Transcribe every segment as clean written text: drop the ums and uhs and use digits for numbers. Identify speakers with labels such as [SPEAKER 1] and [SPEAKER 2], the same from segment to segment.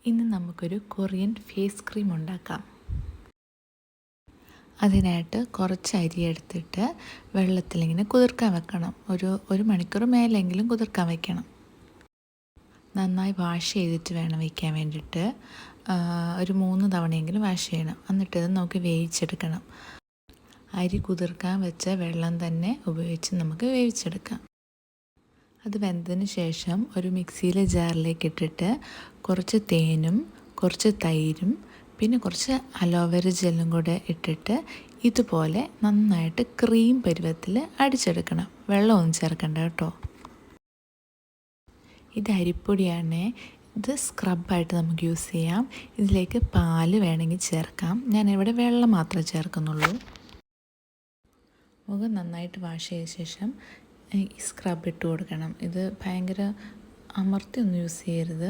[SPEAKER 1] ഇന്ന് നമുക്കൊരു Korean face cream ഉണ്ടാക്കാം. അതിനായിട്ട് കുറച്ച് അരി എടുത്തിട്ട് വെള്ളത്തിലിങ്ങനെ കുതിർക്കാൻ വെക്കണം. ഒരു മണിക്കൂർ മേലെങ്കിലും കുതിർക്കാൻ വെക്കണം. നന്നായി വാഷ് ചെയ്തിട്ട് വേണം വയ്ക്കാൻ വേണ്ടിയിട്ട്. ഒരു 3 തവണയെങ്കിലും വാഷ് ചെയ്യണം. എന്നിട്ട് നമുക്ക് വേവിച്ചെടുക്കണം. അരി കുതിർക്കാൻ വെച്ച വെള്ളം തന്നെ ഉപയോഗിച്ച് നമുക്ക് വേവിച്ചെടുക്കാം. അത് വെന്തതിന് ശേഷം ഒരു മിക്സിയിലെ ജാറിലേക്ക് ഇട്ടിട്ട് കുറച്ച് തേനും കുറച്ച് തൈരും പിന്നെ കുറച്ച് അലോവേര ജെല്ലും കൂടെ ഇട്ടിട്ട് ഇതുപോലെ നന്നായിട്ട് ക്രീം പരുവത്തിൽ അടിച്ചെടുക്കണം. വെള്ളമൊന്നും ചേർക്കണ്ട കേട്ടോ. ഇത് അരിപ്പൊടിയാണ്. ഇത് സ്ക്രബായിട്ട് നമുക്ക് യൂസ് ചെയ്യാം. ഇതിലേക്ക് പാല് വേണമെങ്കിൽ ചേർക്കാം. ഞാനിവിടെ വെള്ളം മാത്രമേ ചേർക്കുന്നുള്ളൂ. മുഖം നന്നായിട്ട് വാഷ് ചെയ്ത ശേഷം ഈ സ്ക്രബ് ഇട്ട് കൊടുക്കണം. ഇത് ഭയങ്കര അമർത്തിയൊന്നും യൂസ് ചെയ്യരുത്.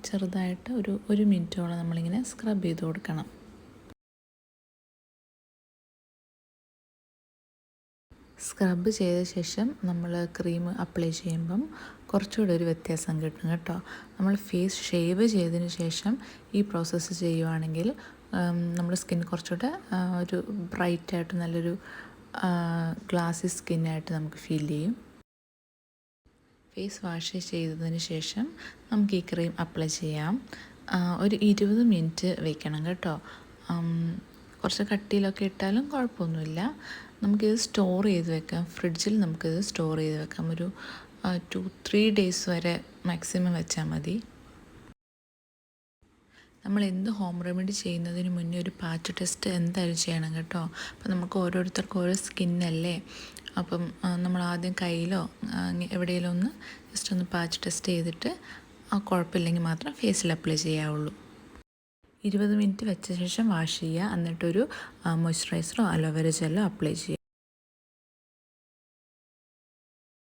[SPEAKER 1] ചെറുതായിട്ട് ഒരു മിനിറ്റോളം നമ്മളിങ്ങനെ സ്ക്രബ് ചെയ്ത് കൊടുക്കണം. സ്ക്രബ് ചെയ്ത ശേഷം നമ്മൾ ക്രീം അപ്ലൈ ചെയ്യുമ്പം കുറച്ചുകൂടെ ഒരു വ്യത്യാസം കിട്ടും കേട്ടോ. നമ്മൾ ഫേസ് ഷേവ് ചെയ്തതിന് ശേഷം ഈ പ്രോസസ്സ് ചെയ്യുവാണെങ്കിൽ നമ്മുടെ സ്കിൻ കുറച്ചുകൂടെ ഒരു ബ്രൈറ്റായിട്ട് നല്ലൊരു ഗ്ലാസി സ്കിന്നായിട്ട് നമുക്ക് ഫീൽ ചെയ്യും. ഫേസ് വാഷ് ചെയ്തതിന് ശേഷം നമുക്ക് ഈ ക്രീം അപ്ലൈ ചെയ്യാം. ഒരു 20 മിനിറ്റ് വെക്കണം കേട്ടോ. കുറച്ച് കട്ടിയിലൊക്കെ ഇട്ടാലും കുഴപ്പമൊന്നുമില്ല. നമുക്കിത് സ്റ്റോർ ചെയ്ത് വെക്കാം. ഫ്രിഡ്ജിൽ നമുക്കിത് സ്റ്റോർ ചെയ്ത് വെക്കാം. ഒരു 2-3 ഡേയ്സ് വരെ മാക്സിമം വെച്ചാൽ മതി. നമ്മൾ എന്ത് ഹോം റെമഡി ചെയ്യുന്നതിന് മുന്നേ ഒരു പാച്ച് ടെസ്റ്റ് എന്തായാലും ചെയ്യണം കേട്ടോ. അപ്പം നമുക്ക് ഓരോരുത്തർക്കും ഓരോ സ്കിന്നല്ലേ. അപ്പം നമ്മൾ ആദ്യം കയ്യിലോ എവിടെയെങ്കിലും ഒന്ന് ജസ്റ്റ് ഒന്ന് പാച്ച് ടെസ്റ്റ് ചെയ്തിട്ട് കുഴപ്പമില്ലെങ്കിൽ മാത്രം ഫേസിൽ അപ്ലൈ ചെയ്യാവുള്ളൂ. 20 മിനിറ്റ് വെച്ച ശേഷം വാഷ് ചെയ്യുക. എന്നിട്ടൊരു മോയ്സ്ചറൈസറോ അലോവേര ജെല്ലോ അപ്ലൈ ചെയ്യുക.